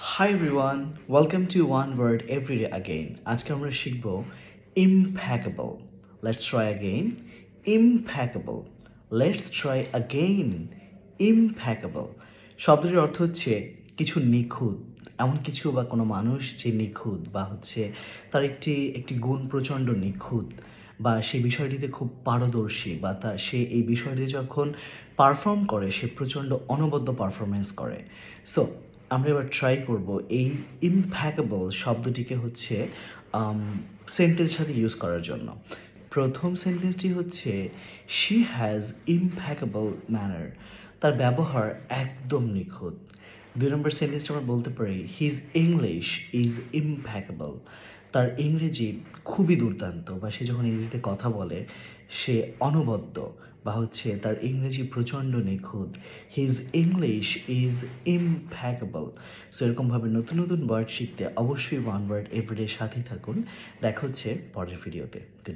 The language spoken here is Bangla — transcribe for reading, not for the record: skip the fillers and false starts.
Hi everyone, welcome to One Word Everyday Again. আজকে আমরা শিখব impeccable. Let's try again. Impeccable. Let's try again. Impeccable. শব্দটির অর্থ হচ্ছে কিছু নিখুঁত, এমন কিছু বা কোনো মানুষ যে নিখুঁত বা হচ্ছে তার একটি গুণ প্রচণ্ড নিখুঁত বা সে বিষয়টিতে খুব পারদর্শী বা সে এই বিষয়টি যখন পারফর্ম করে সে প্রচণ্ড অনবদ্য পারফরমেন্স করে। সো আমরা এবার ট্রাই করব এই ইমপ্যাকেবল শব্দটিকে হচ্ছে সেন্টেন্সের সাথে ইউজ করার জন্য। প্রথম সেন্টেন্সটি হচ্ছে শি হ্যাজ ইমপ্যাকেবল ম্যানার, তার ব্যবহার একদম নিখুঁত। ২ নম্বর সেন্টেন্সটা আমরা বলতে পারি হিজ ইংলিশ ইজ ইমপ্যাকেবল, তার ইংরেজি খুবই দুর্দান্ত বা সে যখন ইংরেজিতে কথা বলে সে অনবদ্য বা হচ্ছে তার ইংরেজি প্রচণ্ড নিখুঁত। His English is impeccable. So এরকমভাবে নতুন নতুন ওয়ার্ড শিখতে অবশ্যই ওয়ান ওয়ার্ড এভরিডে সাথেই থাকুন। দেখা হচ্ছে পরের ভিডিওতে। গুড